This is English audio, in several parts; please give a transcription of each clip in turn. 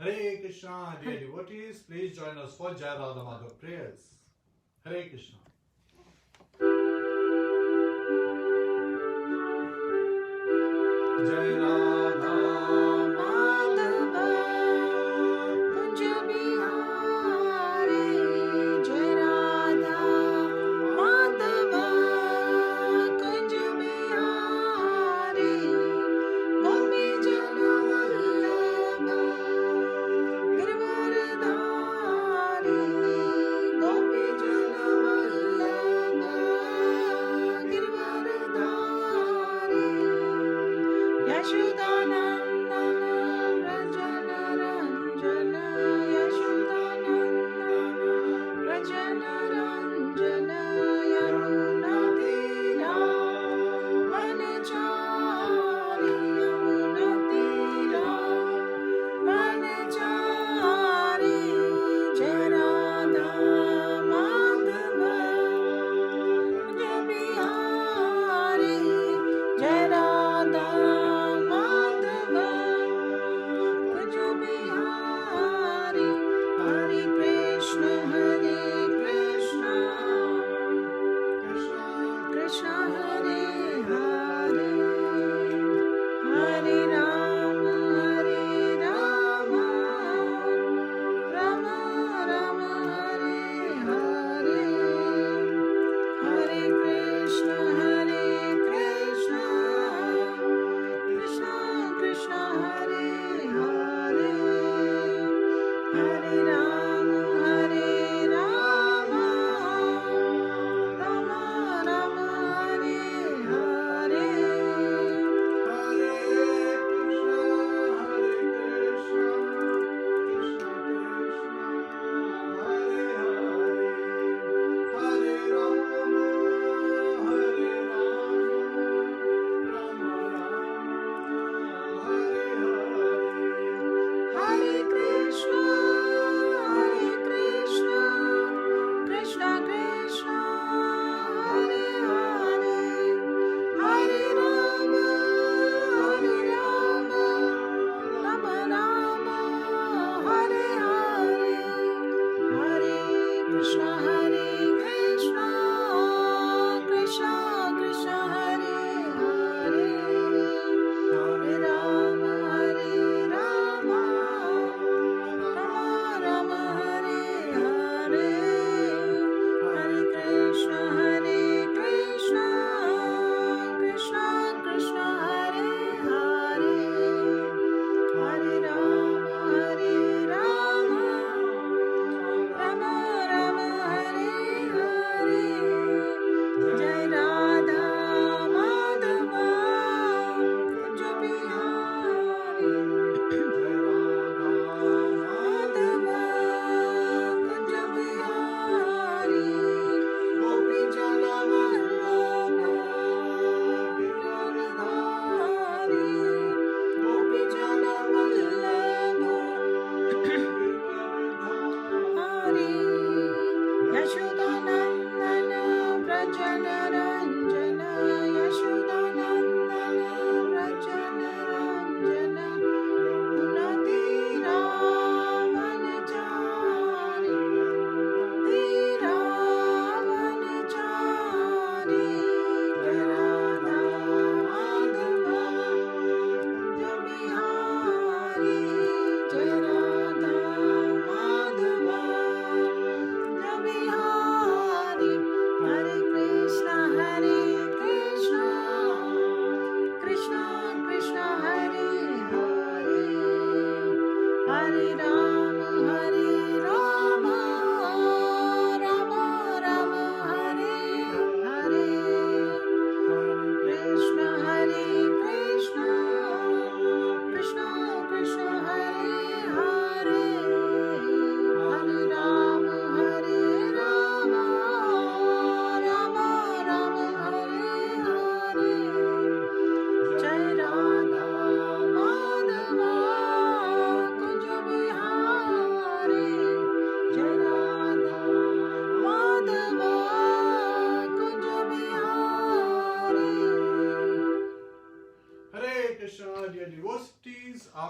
Hare Krishna, dear devotees, please join us for Jai Radha Madhava prayers. Hare Krishna. Jai Radha Madhava Kunj Bihari, Jai Radha Madhava Kunj Bihari, Gopi Jana Vallabha Girvaradhari, Gopi Jana Vallabha Girvaradhari, Yashodanandana Rajana Ranjana, Yashodanandana Rajana Ranjana, Yamuna Tira Vanachari, Yamuna Tira Vanachari, Jai Radha Madhava Kunj Bihari, Jai Radha Madhava Kunj Bihari, Hare Krishna Krishna Krishna Hare Hare, Hare Rama Rama Rama Hare Hare, Hare Krishna Krishna Krishna Hare Hare, Hare Rama Rama Rama Hare Hare. Hare Krishna Krishna Krishna Hare Hare, Hare Rama Rama Rama Hare Hare, Hare Krishna Krishna Krishna Hare Hare, Hare Rama Rama Rama Hare Hare, Hare Krishna Krishna Krishna Hare Hare, Hare Rama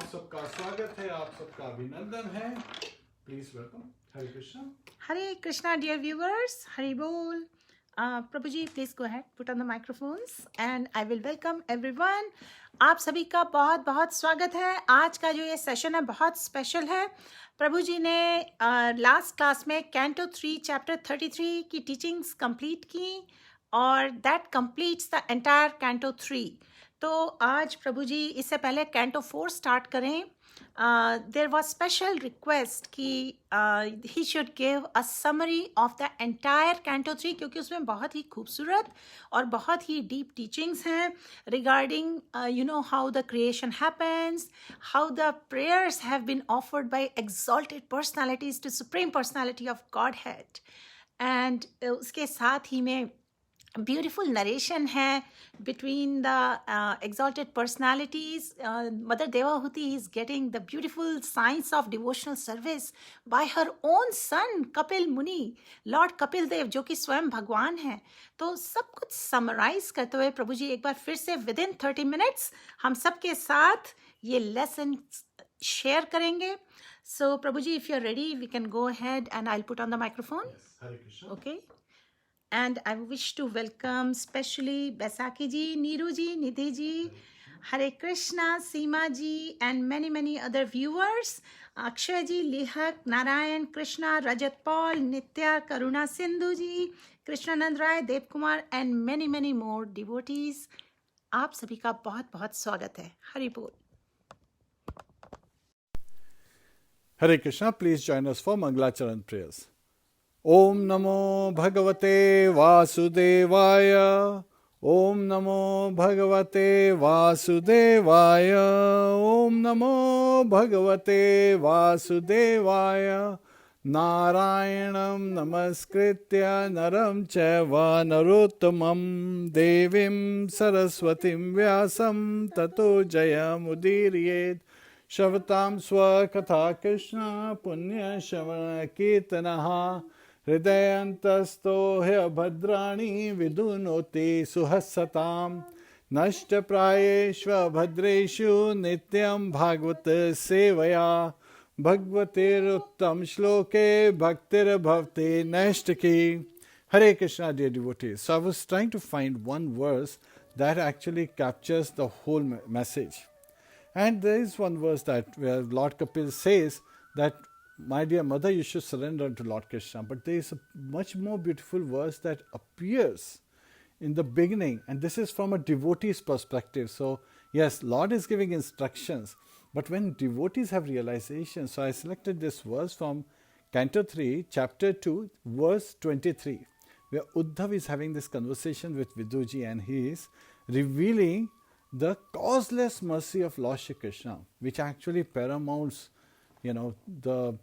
आप सबका स्वागत है, आप सबका अभिनंदन है. Please welcome. Hare Krishna. Hare Krishna, dear viewers. Hari Bol. Prabhuji, please go ahead, put on the microphones and I will welcome everyone. आप सभी का बहुत बहुत स्वागत है. आज का जो ये सेशन है बहुत स्पेशल है. प्रभु जी ने लास्ट क्लास में कैंटो 3 चैप्टर 33 की टीचिंग्स कंप्लीट की और that completes the entire canto 3. तो आज प्रभु जी इससे पहले कैंटो 4 स्टार्ट करें. देयर वाज स्पेशल रिक्वेस्ट कि he should give a summary of the entire canto 3 क्योंकि उसमें बहुत ही खूबसूरत और बहुत ही डीप टीचिंग्स हैं regarding you know how the creation happens, how the prayers have been offered by exalted personalities to supreme personality of godhead. And उसके साथ ही में beautiful narration है between the exalted personalities. Mother Devahuti is getting the beautiful signs of devotional service by her own son Kapil Muni, Lord Kapil Dev, जो कि स्वयं भगवान है. तो सब कुछ समराइज करते हुए प्रभु जी एक बार फिर से within 30 minutes हम सबके साथ ये लेसन शेयर करेंगे. So प्रभु जी, if you are ready, we can go ahead and I'll put on the microphone. Yes, Hare Krishna. Okay. And I wish to welcome specially Baisakhi ji, Neeru ji, Nidhi ji, Hare Krishna, Seema ji, and many other viewers. Akshay ji, Lihak, Narayan, Krishna, Rajat Paul, Nitya, Karuna Sindhu ji, Krishnanand Rai, Dev Kumar, and many more devotees. आप सभी का बहुत बहुत स्वागत है. हरि बोल. Hare Krishna, please join us for Mangalacharan prayers. Om Namo Bhagavate Vasudevaya. Om Namo Bhagavate Vasudevaya. Om Namo Bhagavate Vasudevaya. Narayanam Namaskritya Naram Chaiva Narottamam Devim Saraswatim Vyasam Tato Jayamudiriet. Shavatam Swakatha Krishna Punya Shavana Kirtanaha Hridayantasto He Bhadrani Vidunoti Suhasatam Nashta Prayeshva Bhadreshu Nityam Bhagavata Sevaya Bhagavatir Uttam Shloke Bhaktir Bhavte Nashtaki. Hare Krishna, dear devotees. So I was trying to find one verse that actually captures the whole message. And there is one verse that where Lord Kapil says that, my dear mother, you should surrender to Lord Krishna. But there is a much more beautiful verse that appears in the beginning. And this is from a devotee's perspective. So, yes, Lord is giving instructions. But when devotees have realization, so I selected this verse from Canto 3, Chapter 2, verse 23, where Uddhav is having this conversation with Viduji and he is revealing the causeless mercy of Lord Shri Krishna, which actually paramounts, the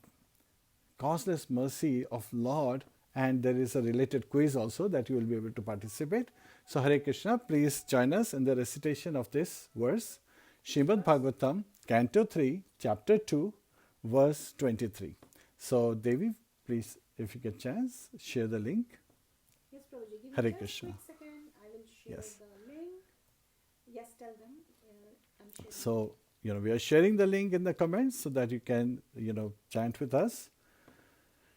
causeless mercy of Lord. And there is a related quiz also that you will be able to participate. So Hare Krishna, please join us in the recitation of this verse. Srimad Bhagavatam, Canto 3, Chapter 2, verse 23. So Devi, please, if you get chance, share the link. Yes, Prabhuji. Give Hare me Krishna. just a quick second. I will share Yes. the link. Yes, tell them. I'm sharing. So, we are sharing the link in the comments so that you can, chant with us.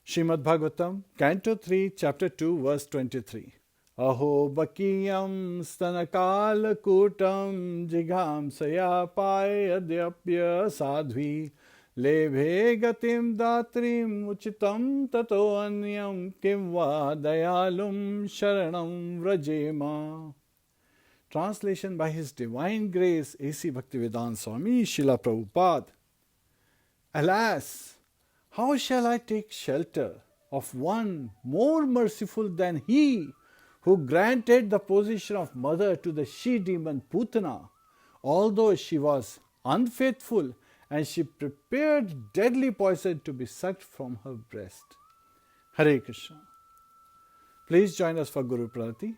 Srimad Bhagavatam, Canto 3, Chapter 2, verse 23. Aho bakiyam stanakal kutam jigham sayapaya adyapya sadhvi lebhe gatim datrim uchitam tato anyam kimva dayalum sharanam vrajema. Translation by His Divine Grace, A.C. Bhaktivedanta Swami, Srila Prabhupada. Alas, how shall I take shelter of one more merciful than He who granted the position of mother to the she-demon Putana, although she was unfaithful and she prepared deadly poison to be sucked from her breast. Hare Krishna. Please join us for Guru Pranati.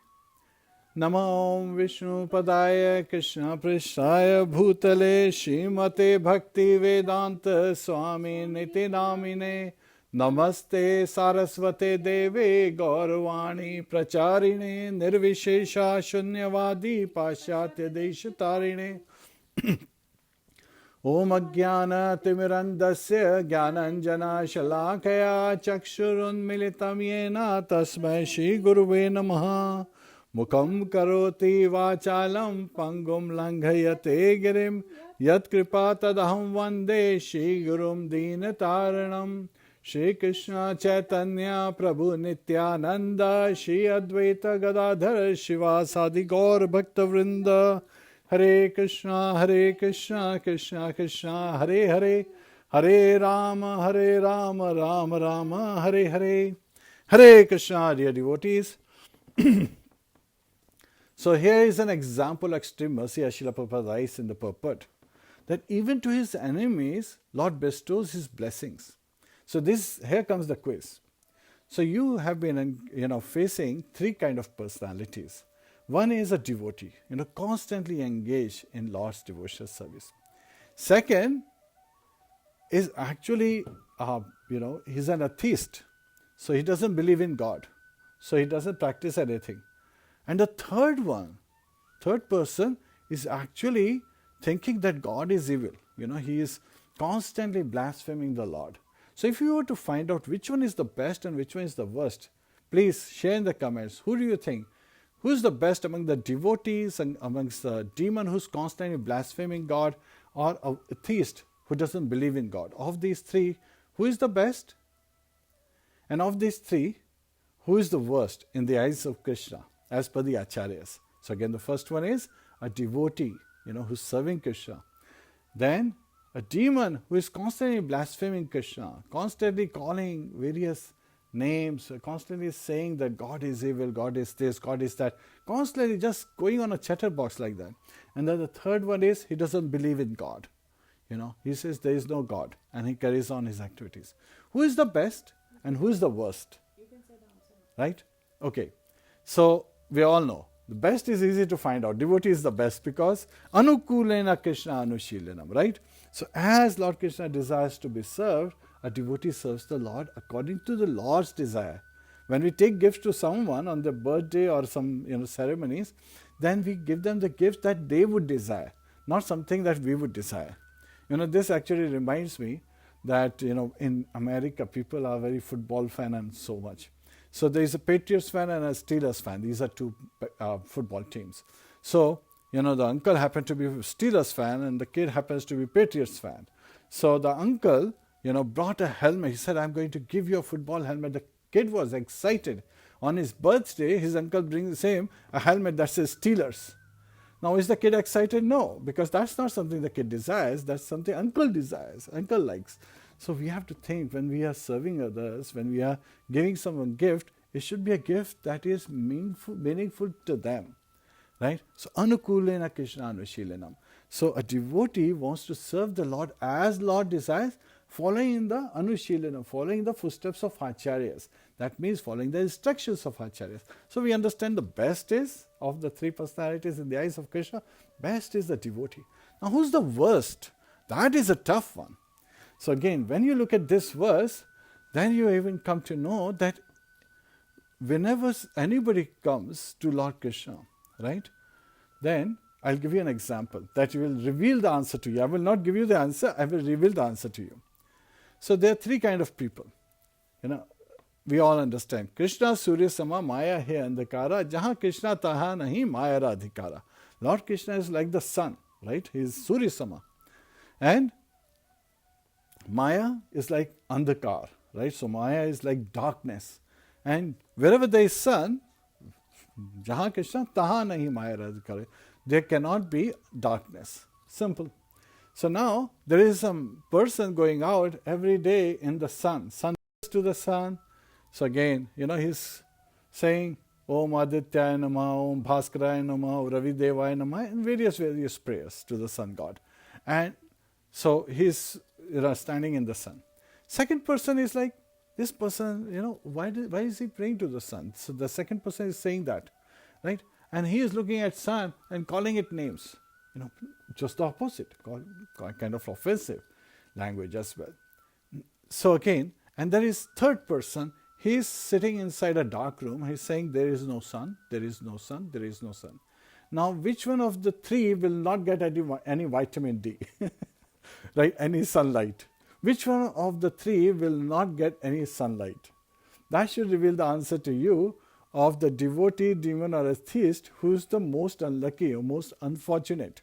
Namo Vishnu Padaya Krishna Prishthaya Bhutale Srimate Bhakti Vedanta Swami Niti Namine Namaste Saraswate Deve Gauravani Pracharine Nirvishesha Shunyavadi Pashyatya Deshatarine Om Ajnana Timirandasya Jnananjana Shalakaya Chakshurunmilitam Yena Tasmai Shri Guruve Namaha. Mukham karoti vachalam pangum langhayate girim yat kripa tadaham vande Shri Gurum Deenataranam. Shri Krishna Chaitanya Prabhu Nityananda Shri Advaita Gadadhar Shivasadi Gaur Bhakta Vrinda. Hare Krishna, Krishna Krishna, Hare Hare, Hare Rama, Rama Rama, Hare Hare. Hare Krishna, dear devotees. So here is an example of extreme mercy as Srila Prabhupada writes in the purport, that even to his enemies, Lord bestows his blessings. So here comes the quiz. So you have been, facing three kind of personalities. One is a devotee, constantly engaged in Lord's devotional service. Second is actually, he's an atheist. So he doesn't believe in God. So he doesn't practice anything. And the third person is actually thinking that God is evil. He is constantly blaspheming the Lord. So if you were to find out which one is the best and which one is the worst, please share in the comments. Who do you think? Who is the best among the devotees and amongst the demon who's constantly blaspheming God, or a atheist who doesn't believe in God? Of these three, who is the best? And of these three, who is the worst in the eyes of Krishna, as per the Acharyas? So again, the first one is a devotee, who's serving Krishna. Then a demon who is constantly blaspheming Krishna, constantly calling various names, constantly saying that God is evil, God is this, God is that, constantly just going on a chatterbox like that. And then the third one is he doesn't believe in God. He says there is no God, and he carries on his activities. Who is the best and who is the worst? You can say the answer. Right? Okay. So we all know the best is easy to find out. Devotee is the best because anukulena Krishna anushilanam, right? So as Lord Krishna desires to be served, a devotee serves the Lord according to the Lord's desire. When we take gifts to someone on their birthday or some ceremonies, then we give them the gift that they would desire, not something that we would desire. This actually reminds me that in America people are very football fan and so much. So there is a Patriots fan and a Steelers fan. These are two football teams. So the uncle happened to be a Steelers fan and the kid happens to be Patriots fan. So the uncle brought a helmet. He said, I'm going to give you a football helmet. The kid was excited. On his birthday, his uncle brings him a helmet that says Steelers. Now, is the kid excited? No, because that's not something the kid desires. That's something uncle desires, uncle likes. So we have to think when we are serving others, when we are giving someone a gift, it should be a gift that is meaningful to them. Right? So, anukulena Krishna anushilanam. So a devotee wants to serve the Lord as Lord desires, following in the anushilana, following the footsteps of Acharyas. That means following the instructions of Acharyas. So we understand the best is, of the three personalities in the eyes of Krishna, best is the devotee. Now who's the worst? That is a tough one. So again, when you look at this verse, then you even come to know that whenever anybody comes to Lord Krishna, right, then I'll give you an example that will reveal the answer to you. I will not give you the answer, I will reveal the answer to you. So there are three kinds of people. We all understand. Krishna Surya Sama Maya He Andhakara, Jaha Krishna Taha Nahi Maya Radhikara. Lord Krishna is like the sun, right? He is Surya Sama. And Maya is like Andhakar, right? So Maya is like darkness. And wherever there is sun, Jaha Krishna Taha Nahi Maya Radhikara. There cannot be darkness. Simple. So now there is some person going out every day in the sun. Sun to the sun. So again, he's saying Om Adityaya Namah, Om Bhaskaraya Namah, Om Ravi Devaya Namah, and various prayers to the sun god. And so he's standing in the sun. Second person is like, this person, why is he praying to the sun? So the second person is saying that, right? And he is looking at sun and calling it names. Just the opposite, kind of offensive language as well. So again, and there is third person, he is sitting inside a dark room, he is saying there is no sun, there is no sun, there is no sun. Now which one of the three will not get any vitamin D? right? Any sunlight. Which one of the three will not get any sunlight? That should reveal the answer to you of the devotee, demon, or atheist who's the most unlucky or most unfortunate.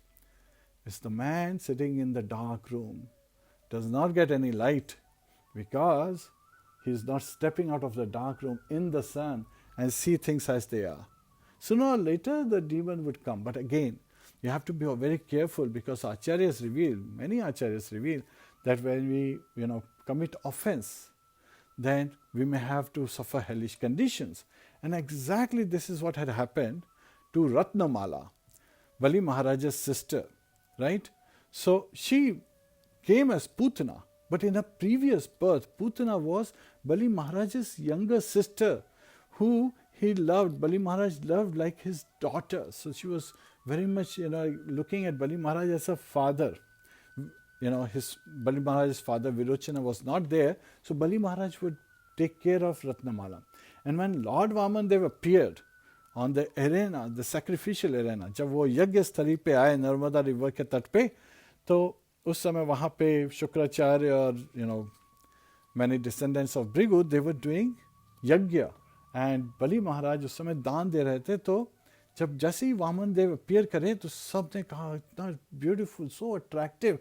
It's the man sitting in the dark room, does not get any light because he's not stepping out of the dark room in the sun and see things as they are. Sooner or later, the demon would come. But again, you have to be very careful because acharyas reveal, many acharyas reveal, that when we commit offense, then we may have to suffer hellish conditions. And exactly this is what had happened to Ratnamala, Bali Maharaja's sister, right? So she came as Putana, but in her previous birth, Putana was Bali Maharaja's younger sister, who he loved. Bali Maharaj loved like his daughter. So she was very much, looking at Bali Maharaj as a father. His Bali Maharaj's father Virochana was not there, so Bali Maharaj would take care of Ratnamala. And when Lord Vamandev appeared on the arena, the sacrificial arena, जब वो यज्ञ स्थली पे आए Narmada river के तट पे, तो उस समय वहाँ पे शुक्राचार्य और many descendants of Bhrigu, they were doing yajna, and Bali Maharaj उस समय दान दे रहे थे. तो जब जैसे ही वामन देव अपीयर करे तो सब ने कहा इतना beautiful, so attractive,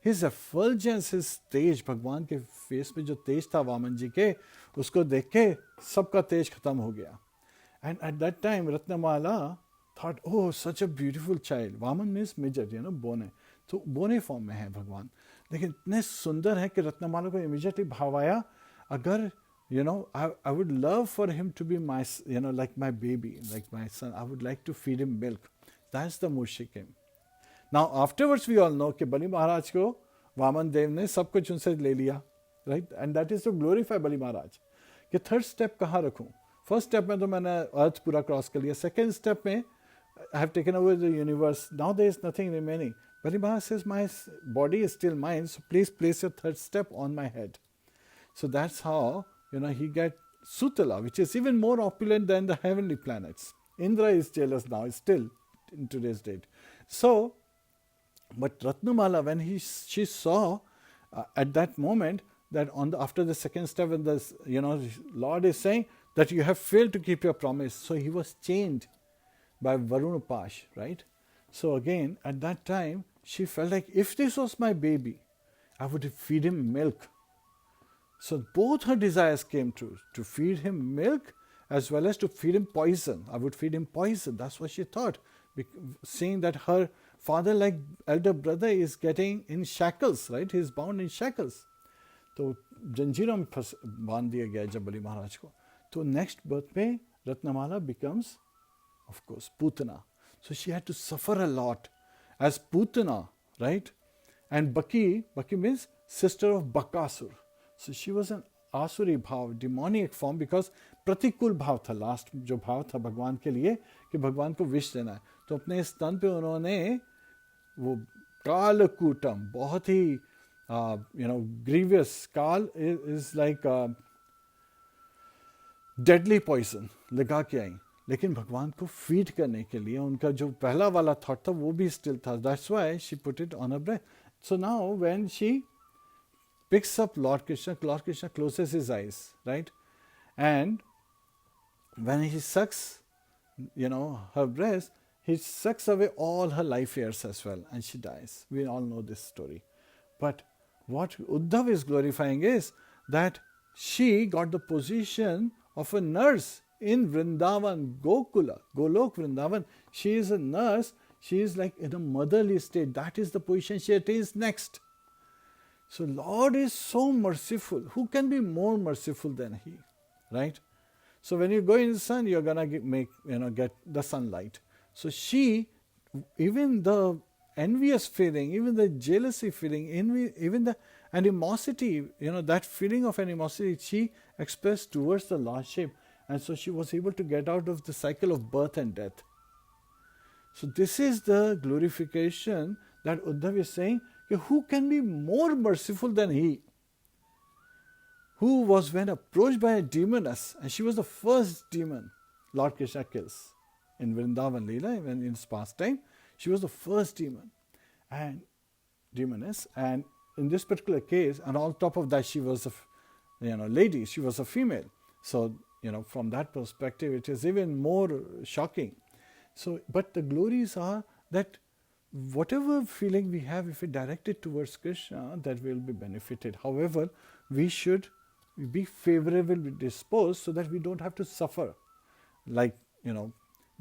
his effulgence, his tej, भगवान के फेस में जो तेज था वामन जी के, उसको देख के सबका तेज खत्म हो गया. And at that time Ratnamala thought, oh such a beautiful child. Vaman means midget, बोने, तो बोने फॉर्म में है भगवान, लेकिन इतने सुंदर है कि रत्नमाला को इमीडिएटली भाव आया, अगर I would love for him to be my, like my baby, like my son. I would like to feed him milk. That's the mood she came. Now, afterwards, we all know कि Bali Maharaj को वामन देव ने सब कुछ उनसे ले लिया, right? And that is to glorify Bali Maharaj. कि third step कहाँ रखूँ? First step में तो मैंने earth पूरा cross कर लिया. Second step में I have taken over the universe. Now there is nothing remaining. Bali Maharaj says, my body is still mine, so please place your third step on my head. So that's how he get Sutala, which is even more opulent than the heavenly planets. Indra is jealous now, still in today's date. So, but Ratnamala, when she saw at that moment that after the second step, when the Lord is saying that you have failed to keep your promise, so he was chained by Varuna Pash, right? So again, at that time, she felt like if this was my baby, I would feed him milk. So both her desires came true, to feed him milk as well as to feed him poison. I would feed him poison. That's what she thought, seeing that her father, like elder brother, is getting in shackles, right? He is bound in shackles. तो जंजीरों में बांध दिया गया जब बलि महाराज को. तो next birth में Ratnamala becomes, of course, Putana. So she had to suffer a lot as Putana, right? And Baki means sister of Bakasur. So she was an आसुरी भाव, demonic form, because प्रतिकूल भाव था. लास्ट जो भाव था भगवान के लिए कि भगवान को विष देना है, तो अपने स्तन पे उन्होंने वो कालकूटम, बहुत ही grievous, काल is like deadly poison लगा के आई. लेकिन भगवान को फीड करने के लिए उनका जो पहला वाला थॉट था वो भी स्टिल था. That's why she put it on her breast. So now when she picks up Lord Krishna closes his eyes, right? And when he sucks, her breast, he sucks away all her life years as well, and she dies. We all know this story. But what Uddhav is glorifying is that she got the position of a nurse in Vrindavan, Golok Vrindavan. She is a nurse. She is like in a motherly state. That is the position she attains next. So Lord is so merciful. Who can be more merciful than He, right? So when you go in the sun, you're gonna get the sunlight. So she, even the envious feeling, even the jealousy feeling, even the animosity, that feeling of animosity, she expressed towards the Lordship, and so she was able to get out of the cycle of birth and death. So this is the glorification that Uddhav is saying. Who can be more merciful than He? Who was when approached by a demoness, and she was the first demon Lord Krishna kills in Vrindavan Leela, when in his pastime, she was the first demon and demoness, and in this particular case, and on top of that, she was a lady, she was a female. So, from that perspective, it is even more shocking. So, but the glories are that whatever feeling we have, if we direct it towards Krishna, that will be benefited. However, we should be favorably disposed so that we don't have to suffer. Like,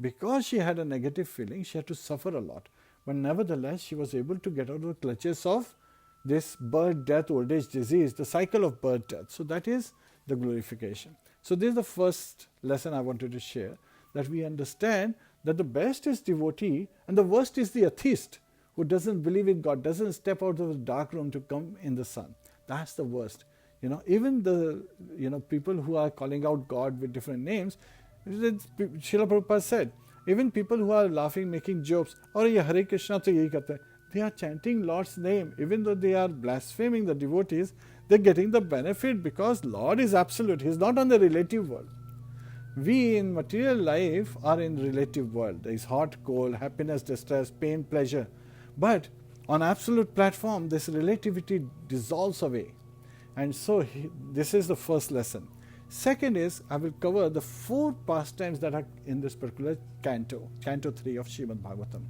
because she had a negative feeling, she had to suffer a lot. But nevertheless, she was able to get out of the clutches of this birth, death, old age, disease, the cycle of birth, death. So that is the glorification. So this is the first lesson I wanted to share, that we understand that the best is devotee and the worst is the atheist who doesn't believe in God, doesn't step out of the dark room to come in the sun. That's the worst. Even the people who are calling out God with different names, Srila Prabhupada said, even people who are laughing, making jokes, or ye Hare Krishna to yahi karte, they are chanting Lord's name. Even though they are blaspheming the devotees, they're getting the benefit because Lord is absolute. He is not on the relative world. We in material life are in relative world. There is hot, cold, happiness, distress, pain, pleasure. But on absolute platform, this relativity dissolves away. And so this is the first lesson. Second is, I will cover the 4 pastimes that are in this particular canto, Canto 3 of Srimad Bhagavatam.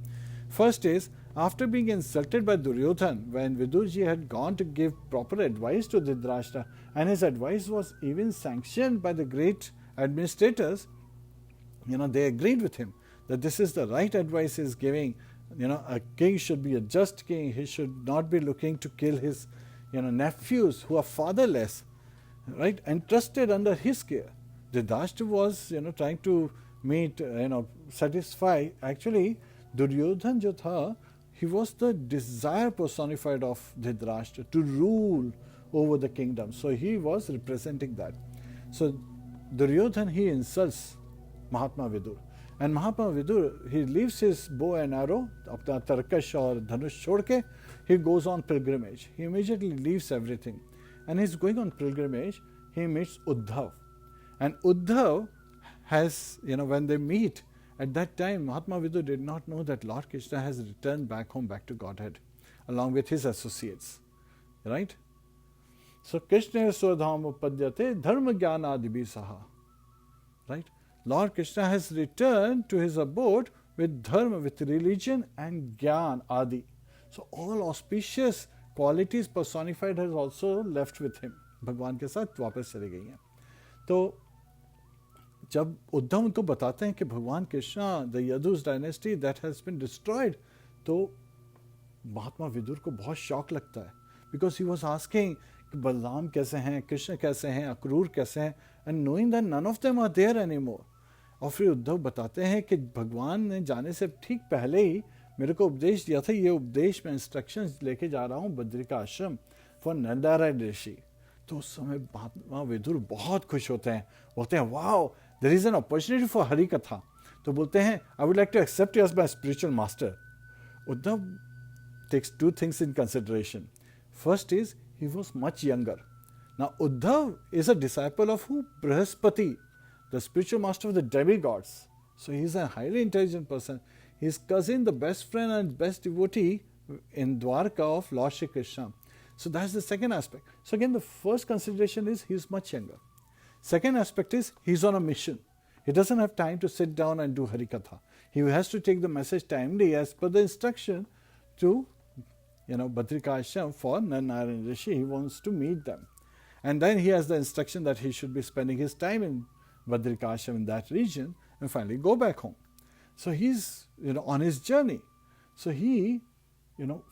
First is, after being insulted by Duryodhan, when Vidurji had gone to give proper advice to Dhritarashtra, and his advice was even sanctioned by the great administrators, they agreed with him that this is the right advice he is giving. A king should be a just king. He should not be looking to kill his nephews who are fatherless, right, entrusted under his care. Dhritarashtra was trying to meet, satisfy. Actually, Duryodhan jo tha, he was the desire personified of Dhritarashtra to rule over the kingdom. So he was representing that. So Duryodhan, he insults Mahatma Vidur. And Mahatma Vidur, he leaves his bow and arrow, apna tarkash or dhanush chhod ke, he goes on pilgrimage. He immediately leaves everything. And he's going on pilgrimage, he meets Uddhav. And Uddhav has, when they meet, at that time, Mahatma Vidur did not know that Lord Krishna has returned back home, back to Godhead, along with his associates. Right? So, Krishna Swadham Upadyate Dharma Jnana Adibhi Saha. Right? Lord Krishna has returned to his abode with dharma, with religion and jnana adi. So all auspicious qualities personified has also left with him. भगवान के साथ वापस चली गई हैं. तो जब उद्धव उनको बताते हैं कि Bhagwan Krishna, the Yadus dynasty that has been destroyed, तो महात्मा विदुर को बहुत शौक लगता है. Because he was asking Balram कैसे हैं, कृष्ण कैसे हैं, अक्रूर कैसे हैं, and knowing that none of them are there anymore. और फिर उद्धव बताते हैं कि भगवान ने जाने से ठीक पहले ही मेरे को उपदेश दिया था, ये उपदेश में इंस्ट्रक्शंस लेके जा रहा हूँ बद्रिका आश्रम फॉर नंदारायण ऋषि. तो उस समय महात्मा विदुर बहुत खुश होते हैं, बोलते हैं wow there is an opportunity for Hari katha. तो बोलते हैं I would like to accept you as my spiritual master. Uddhava takes 2 things in consideration. First is he was much younger. Now Uddhav is a disciple of who? Brihaspati, the spiritual master of the demigods. So he is a highly intelligent person. His cousin, the best friend and best devotee in Dwarka of Lord Shri Krishna. So that's the second aspect. So again, the first consideration is he is much younger. Second aspect is he is on a mission. He doesn't have time to sit down and do Harikatha. He has to take the message timely as per the instruction to Bhadrika Ashram for Narayan Rishi. He wants to meet them. And then he has the instruction that he should be spending his time in Bhadrika Ashram in that region and finally go back home. So he's on his journey. So he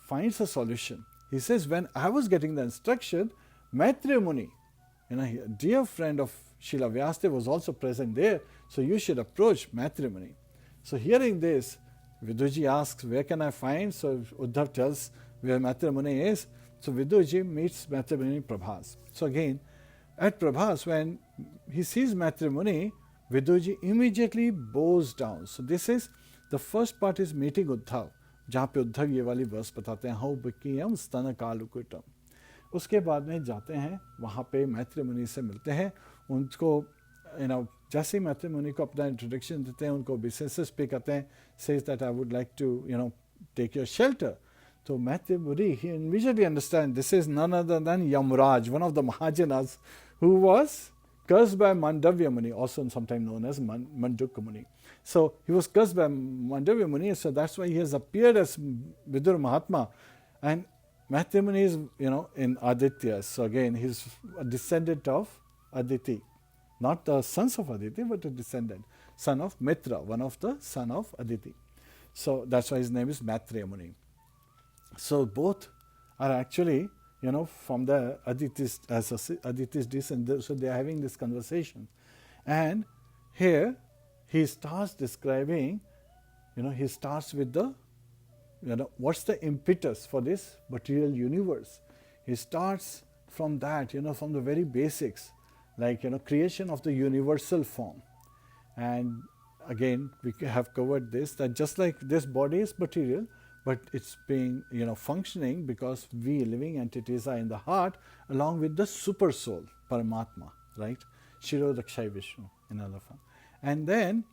finds a solution. He says, when I was getting the instruction, Maitreya Muni, a dear friend of Srila Vyasdev was also present there, so you should approach Maitreya Muni. So hearing this, Vidurji asks, where can I find? So Uddhav tells where Maitreya Muni is. So Vidurji meets Maitreya Muni Prabhas. So again, at Prabhas, when he sees Maitreya Muni, Vidurji immediately bows down. So this is, the first part is meeting Uddhav, जहाँ पे उद्धव ये वाली verse बताते हैं, how बिकियम स्तन कालुकुटम. उसके बाद में जाते हैं वहाँ पे मैत्रेय मुनि से मिलते हैं. उनको जैसे ही मैत्रेय मुनि को अपना इंट्रोडक्शन देते हैं, उनको बिजनेसेस पे करते हैं, says that I would like to take your shelter. So Maitreya Muni, he immediately understands this is none other than Yamraj, one of the Mahajanas, who was cursed by Mandavya Muni, also sometimes known as Mandukya Muni. So he was cursed by Mandavya Muni, so that's why he has appeared as Vidur Mahatma. And Maitreya Muni is, in Aditya. So again, he's a descendant of Aditi. Not the sons of Aditi, but a descendant. Son of Mitra, one of the son of Aditi. So that's why his name is Maitreya Muni. So both are actually, from the Aditi's, as Aditi's descendant. So they are having this conversation. And here he starts describing, he starts with the, what's the impetus for this material universe. He starts from that, from the very basics, like, creation of the universal form. And again, we have covered this, that just like this body is material, but it's being, functioning because we living entities are in the heart along with the super soul, Paramatma, right? Shirodakshai Vishnu in another form. And then,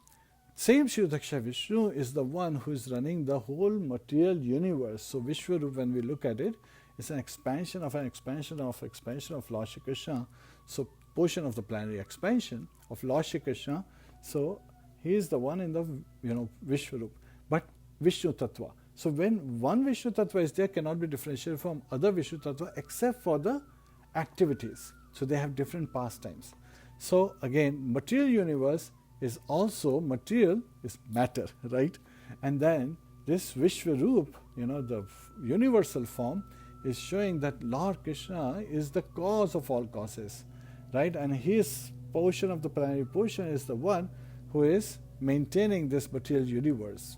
same Shirodakshai Vishnu is the one who is running the whole material universe. So Vishwarup, when we look at it, it's an expansion of Lord Shri Krishna. So portion of the plenary expansion of Lord Shri Krishna. So he is the one in the, Vishwarup. But Vishnu Tattva. So when one Vishnu Tattva is there, cannot be differentiated from other Vishnu Tattva except for the activities. So they have different pastimes. So again, material universe is also material, is matter, right? And then this Vishwarup, the universal form, is showing that Lord Krishna is the cause of all causes, right? And his portion of the primary portion is the one who is maintaining this material universe.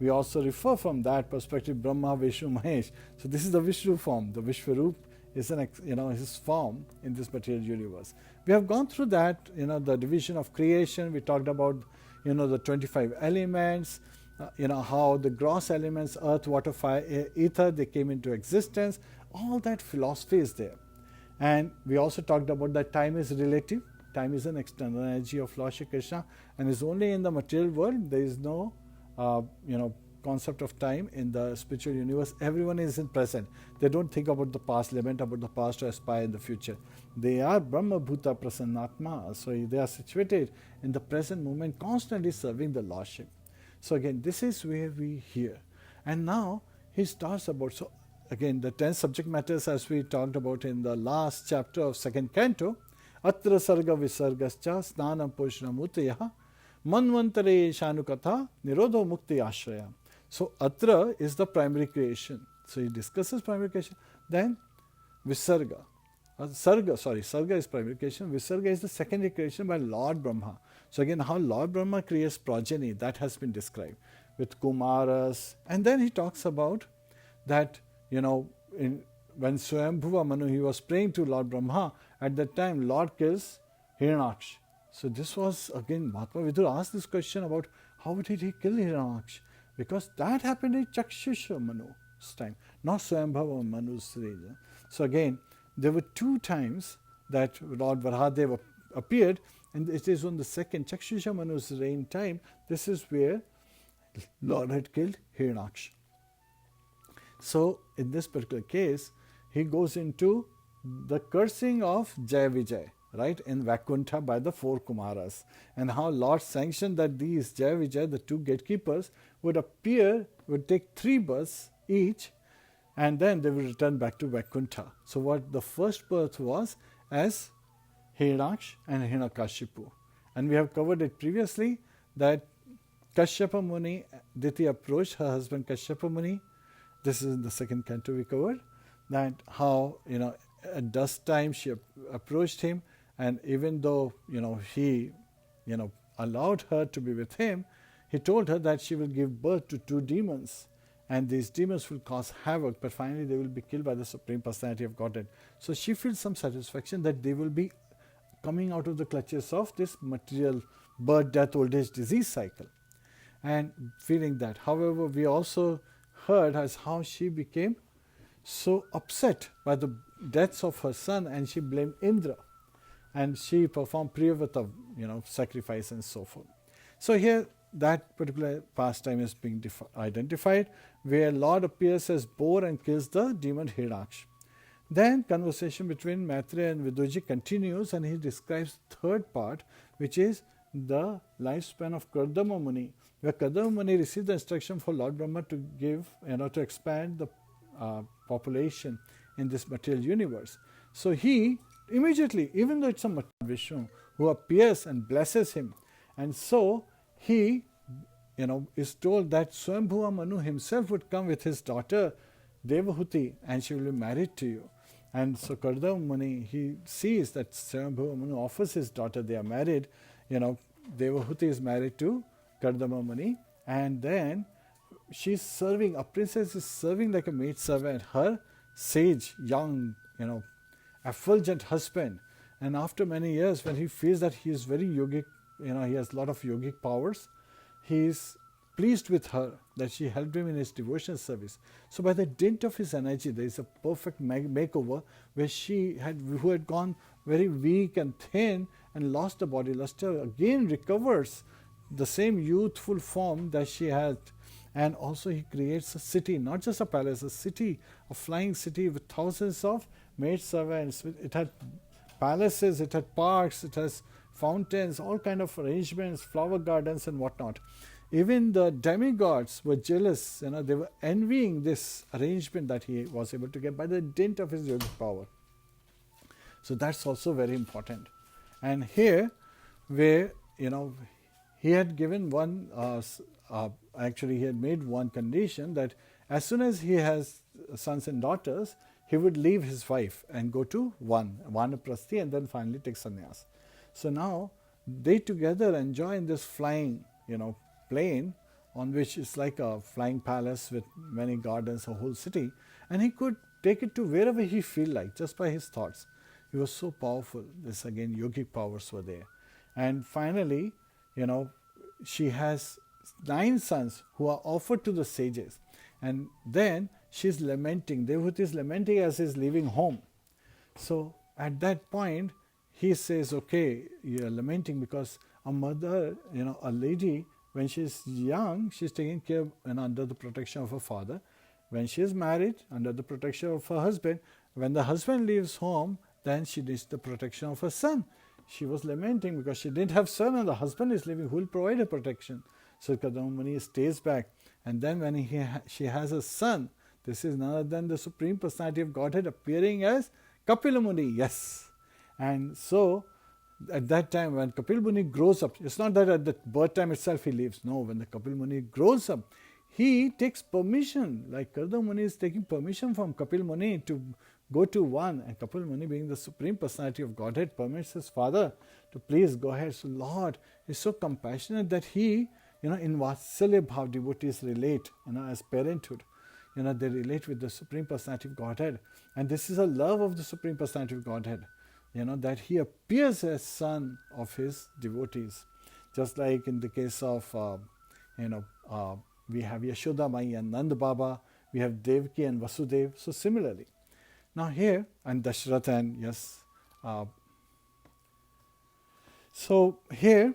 We also refer from that perspective Brahma, Vishnu, Mahesh. So this is the Vishnu form. The Vishwarup is his form in this material universe. We have gone through that, the division of creation. We talked about, the 25 elements, how the gross elements, earth, water, fire, air, ether, they came into existence. All that philosophy is there. And we also talked about that time is relative. Time is an external energy of Lord Shri Krishna and is only in the material world. There is no, concept of time in the spiritual universe. Everyone is in present. They don't think about the past, lament about the past or aspire in the future. They are Brahma Bhuta Prasannatma. So they are situated in the present moment, constantly serving the Lordship. So again, this is where we hear. And now he starts about, so again, the 10 subject matters as we talked about in the last chapter of second canto. Atra sarga visargascha snanam poshnam utayah manvantare shanukatha nirodho mukti ashraya. So Atra is the primary creation. So he discusses primary creation. Then Visarga. Sarga is primary creation. Visarga is the secondary creation by Lord Brahma. So again, how Lord Brahma creates progeny, that has been described with Kumaras. And then he talks about that, when Swayambhuva Manu, he was praying to Lord Brahma, at that time Lord kills Hiranyaksh. So this was, again, Mahatma Vidur asked this question about how did he kill Hiranyaksh? Because that happened in Chakshusha Manu's time, not Swayambhuva Manu's reign. So again, there were 2 times that Lord Varahadev appeared, and it is on the second Chakshusha Manu's reign time. This is where Lord had killed Hiranyaksh. So in this particular case, he goes into the cursing of Jaya Vijay, right, in Vaikuntha by the 4 Kumaras, and how Lord sanctioned that these Jaya Vijay, the 2 gatekeepers, would take 3 births each, and then they will return back to Vaikuntha. So what the first birth was as Hiranyaksh and Hiranyakashipu. And we have covered it previously that Kashyapa Muni, Diti approached her husband Kashyapa Muni. This is in the second canto we covered, that how, at dusk time she approached him, and even though, he, allowed her to be with him, he told her that she will give birth to 2 demons, and these demons will cause havoc, but finally they will be killed by the Supreme Personality of Godhead. So she feels some satisfaction that they will be coming out of the clutches of this material birth, death, old age, disease cycle, and feeling that. However, we also heard as how she became so upset by the deaths of her son, and she blamed Indra, and she performed Priyavata, sacrifice and so forth. So here that particular pastime is being identified, where Lord appears as boar and kills the demon Hiranyaksha. Then conversation between Maitreya and Viduji continues, and he describes the third part, which is the lifespan of Kardama Muni, where Kardama Muni received the instruction for Lord Brahma to give, to expand the population in this material universe. So he immediately, even though it's a material Vishnu who appears and blesses him, and so he, is told that Swambhuva Manu himself would come with his daughter Devahuti, and she will be married to you. And so Kardama Muni, he sees that Swambhuva Manu offers his daughter, they are married, Devahuti is married to Kardama Muni, and then she's serving, a princess is serving like a maid servant, her sage, young, effulgent husband. And after many years, when he feels that he is very yogic, he has a lot of yogic powers, he is pleased with her that she helped him in his devotional service. So by the dint of his energy, there is a perfect makeover where who had gone very weak and thin and lost the body luster, again recovers the same youthful form that she had. And also he creates a city, not just a palace, a city, a flying city with thousands of maid servants. It had palaces, it had parks, it has fountains, all kind of arrangements, flower gardens and whatnot. Even the demigods were jealous, they were envying this arrangement that he was able to get by the dint of his yogic power. So that's also very important. And here, where, he had given one, he had made one condition that as soon as he has sons and daughters, he would leave his wife and go to Vanaprasthi, and then finally take sannyas. So now they together enjoy in this flying, plane, on which is like a flying palace with many gardens, a whole city, and he could take it to wherever he feel like, just by his thoughts. He was so powerful. This again, yogic powers were there. And finally, she has 9 sons who are offered to the sages. And then she's lamenting. Devahuti is lamenting as he's leaving home. So at that point, he says, okay, you're lamenting because a mother, a lady, when she's young, she's taken care of, under the protection of her father. When she is married, under the protection of her husband. When the husband leaves home, then she needs the protection of her son. She was lamenting because she didn't have son and the husband is leaving. Who will provide her protection? So Kardama Muni stays back. And then when she has a son, this is none other than the Supreme Personality of Godhead appearing as Kapila Muni. Yes. And so at that time when Kapil Muni grows up, it's not that at the birth time itself he leaves. No, when the Kapil Muni grows up, he takes permission, like Kardama Muni is taking permission from Kapil Muni to go to one, and Kapil Muni, being the Supreme Personality of Godhead, permits his father to please go ahead. So Lord is so compassionate that he, in Vatsalya Bhav, devotees relate, as parenthood. They relate with the Supreme Personality of Godhead. And this is a love of the Supreme Personality of Godhead, that he appears as son of his devotees. Just like in the case of, we have Yashoda Mai and Nand Baba, we have Devaki and Vasudev. So similarly, now here, and Dashratha and yes. So here,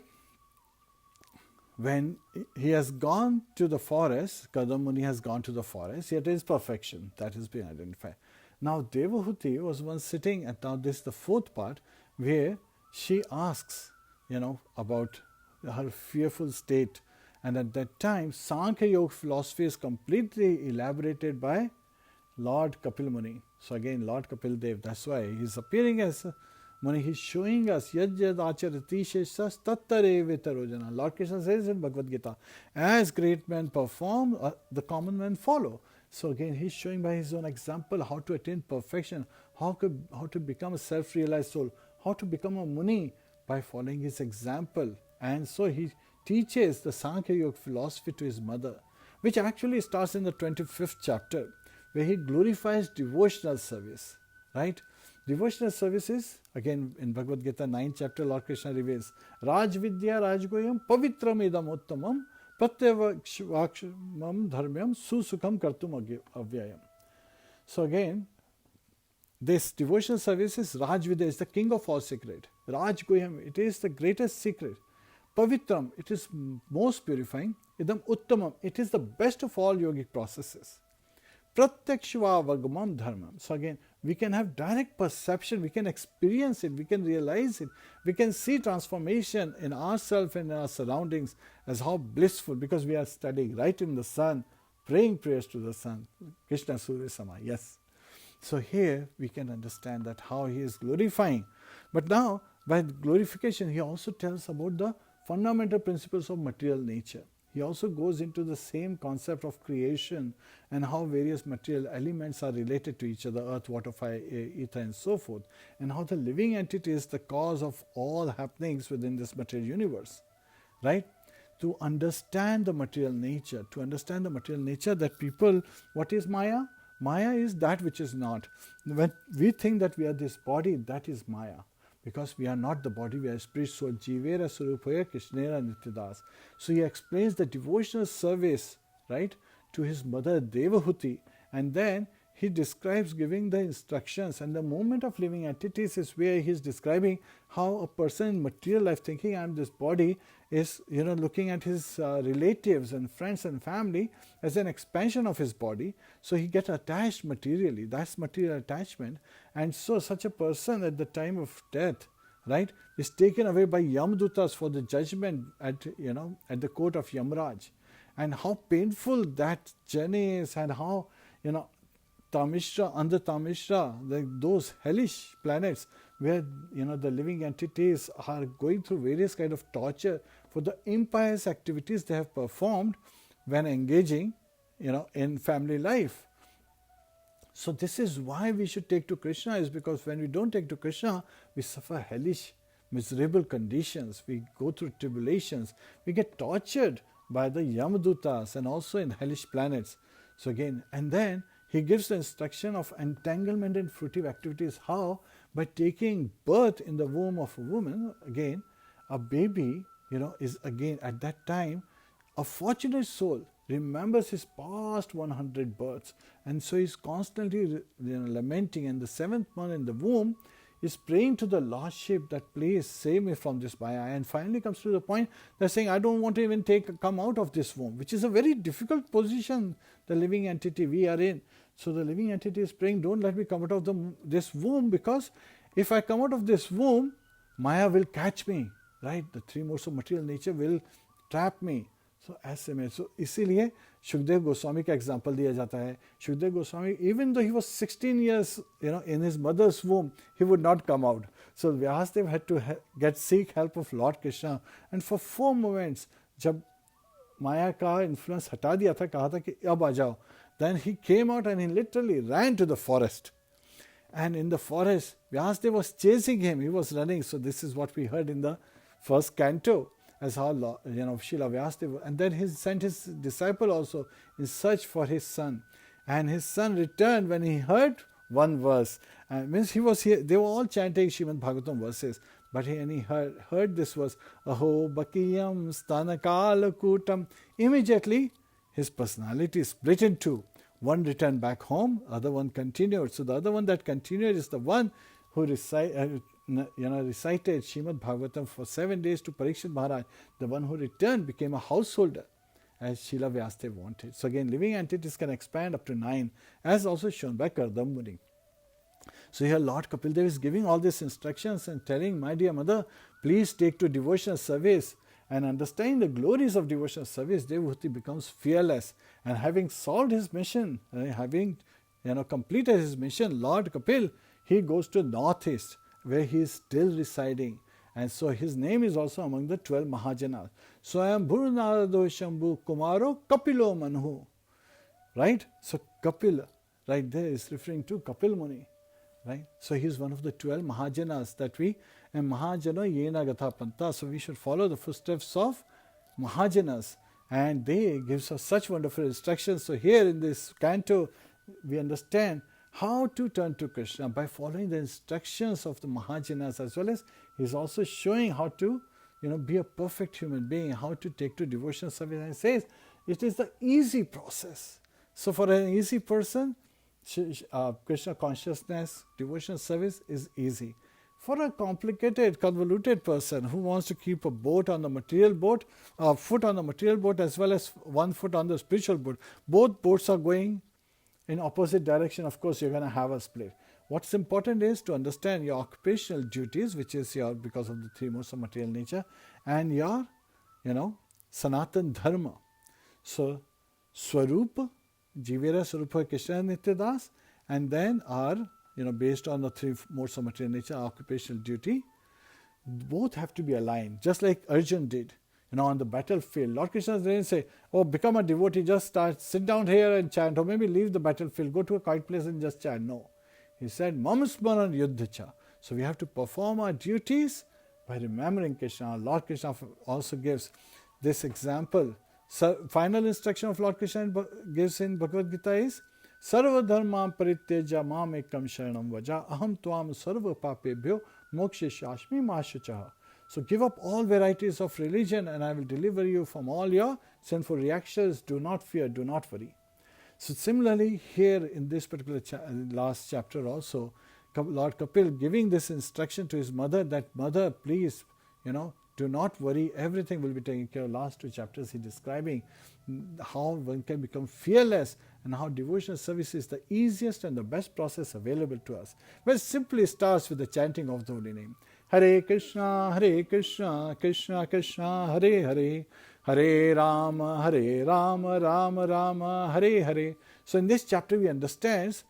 when he has gone to the forest, Kardama Muni has gone to the forest, he attains perfection. That has been identified. Now Devahuti was once sitting, and now this is the fourth part, where she asks, about her fearful state. And at that time, Sankhya Yoga philosophy is completely elaborated by Lord Kapil Muni. So again, Lord Kapil Dev, that's why he's appearing as Muni. He's showing us yad yad acharati sheshas tattare vitarojana. Lord Krishna says in Bhagavad Gita, as great men perform, the common men follow. So again, he's showing by his own example how to attain perfection, how to become a self-realized soul, how to become a Muni by following his example. And so he teaches the Sankhya Yoga philosophy to his mother, which actually starts in the 25th chapter, where he glorifies devotional service, right? Devotional service is, again, in Bhagavad Gita 9th chapter, Lord Krishna reveals, Raj Vidya Rajgoyam Pavitram Idam Uttamam Pratyavakshamam Dharmyam Susukham Kartum Avyayam. So again, this devotional service is Raj Vidya, is the king of all secret. Raj Goyam, it is the greatest secret. Pavitram, it is most purifying. Idam Uttamam, it is the best of all yogic processes. Pratyakshva Vagamam Dharmam. So again, we can have direct perception, we can experience it, we can realize it, we can see transformation in ourselves and in our surroundings as how blissful, because we are studying right in the sun, praying prayers to the sun. Krishna Surya Sama, yes. So here we can understand that how he is glorifying. But now, by glorification, he also tells about the fundamental principles of material nature. He also goes into the same concept of creation and how various material elements are related to each other, earth, water, fire, air, ether, and so forth, and how the living entity is the cause of all happenings within this material universe, right? To understand the material nature, that people, what is Maya? Maya is that which is not. When we think that we are this body, that is Maya. Because we are not the body, we are spirit, soul, jivera, surupaya, krishnera, nityadas. So he explains the devotional service, right, to his mother Devahuti, and then he describes giving the instructions, and the movement of living entities is where he is describing how a person in material life thinking I am this body is, looking at his relatives and friends and family as an expansion of his body. So he gets attached materially. That's material attachment. And so such a person at the time of death, right, is taken away by Yamdutas for the judgment at the court of Yamraj. And how painful that journey is, and how, Tamishra, under Tamishra, those hellish planets where the living entities are going through various kind of torture for the impious activities they have performed when engaging in family life. So this is why we should take to Krishna, is because when we don't take to Krishna, we suffer hellish, miserable conditions, we go through tribulations, we get tortured by the Yamadutas and also in hellish planets. So again, and then he gives the instruction of entanglement and fruitive activities. How? By taking birth in the womb of a woman. Again, a baby, is again at that time, a fortunate soul remembers his past 100 births. And so he's constantly lamenting. And the seventh month in the womb is praying to the Lordship that please save me from this Maya. And finally comes to the point that saying, I don't want to even come out of this womb, which is a very difficult position the living entity we are in. So the living entity is praying, don't let me come out of this womb, because if I come out of this womb, Maya will catch me, right? The three modes of material nature will trap me. So इसीलिए Shukdev Goswami का example दिया जाता है. Shukdev Goswami, even though he was 16 years, in his mother's womb, he would not come out. So Vyasadev had to seek help of Lord Krishna. And for 4 moments, जब माया का influence हटा दिया था, कहा था कि अब आ जाओ, then he came out and he literally ran to the forest. And in the forest, Vyasadev was chasing him. He was running. So this is what we heard in the first canto, as how Srila Vyasadeva, and then he sent his disciple also in search for his son, and his son returned when he heard one verse. Means he was here. They were all chanting Srimad Bhagavatam verses, but when he heard this verse, Aho Bakiyam Stanakala Kutam, immediately his personality split in two. One returned back home, other one continued. So the other one that continued is the one who recited Srimad Bhagavatam for 7 days to Parikshit Maharaj. The one who returned became a householder, as Srila Vyasadeva wanted. So again, living entities can expand up to 9, as also shown by Kardam Muni. So here Lord Kapildev is giving all these instructions and telling, my dear mother, please take to devotional service. And understanding the glories of devotional service, Devahuti becomes fearless. And having solved his mission, having completed his mission, Lord Kapil, he goes to northeast, where he is still residing. And so his name is also among the 12 Mahajanas. Swayambhur Narado Shambhu Kumaro Kapilo Manhu. Right? So Kapil, right there, is referring to Kapil Muni. Right? So he is one of the 12 Mahajanas that we, and Mahajana Yena Gatha Panta. So we should follow the footsteps of Mahajanas. And they gives us such wonderful instructions. So here in this canto, we understand how to turn to Krishna by following the instructions of the Mahajanas, as well as he is also showing how to be a perfect human being, how to take to devotional service. And he says it is the easy process. So for an easy person, Krishna consciousness, devotional service is easy. For a complicated, convoluted person who wants to keep a boat on the material boat, a foot on the material boat as well as one foot on the spiritual boat, both boats are going in opposite direction, of course you're going to have a split. What's important is to understand your occupational duties, which is your, because of the three modes of material nature, and your, Sanatan Dharma. So, Swarupa, Jivera Swarupa Krishna Nityadas, and then our, based on the three modes of material nature, occupational duty, both have to be aligned, just like Arjun did, on the battlefield. Lord Krishna didn't say, oh, become a devotee, just sit down here and chant, or maybe leave the battlefield, go to a quiet place and just chant. No. He said, Mamasmaran Yuddhacha. So we have to perform our duties by remembering Krishna. Lord Krishna also gives this example. So, final instruction of Lord Krishna gives in Bhagavad Gita is, Sarva dharma paritteja mam ekam sharanam vaja aham tvam sarva papebhyo mokshishashmi mashachaha. So give up all varieties of religion and I will deliver you from all your sinful reactions. Do not fear, do not worry. So similarly here in this particular last chapter also, Lord Kapil giving this instruction to his mother that, mother, please, do not worry, everything will be taken care of. Last two chapters he describing how one can become fearless and how devotional service is the easiest and the best process available to us. Well, it simply starts with the chanting of the holy name. Hare Krishna, Krishna Krishna, Hare Hare, Hare Rama, Rama Rama, Hare Hare. So in this chapter we understand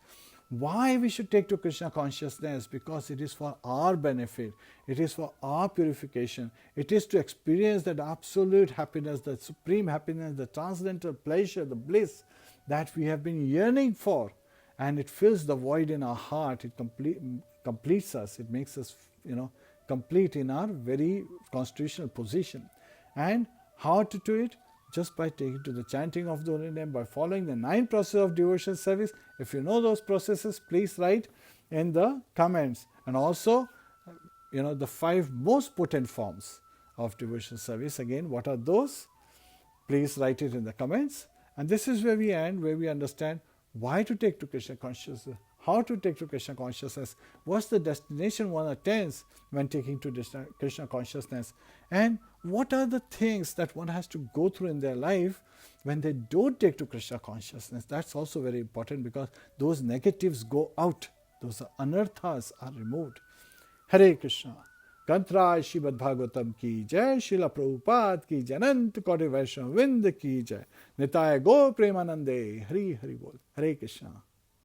why we should take to Krishna consciousness, because it is for our benefit, it is for our purification, it is to experience that absolute happiness, the supreme happiness, the transcendental pleasure, the bliss that we have been yearning for, and it fills the void in our heart, it completes us, it makes us complete in our very constitutional position. And how to do it? Just by taking to the chanting of the holy name, by following the 9 processes of devotional service. If you know those processes, please write in the comments. And also, the 5 most potent forms of devotional service. Again, what are those? Please write it in the comments. And this is where we end, where we understand why to take to Krishna consciousness, how to take to Krishna consciousness, what's the destination one attains when taking to Krishna consciousness, and what are the things that one has to go through in their life when they don't take to Krishna consciousness. That's also very important, because those negatives go out, those anarthas are removed. Hare Krishna. Kantraj Srimad Bhagavatam ki jai, Srila Prabhupada ki jai, Anant Koti Vaishnava Vind ki jai, Nitaya Go Premanande, Hari Hari Bol. Hare Krishna.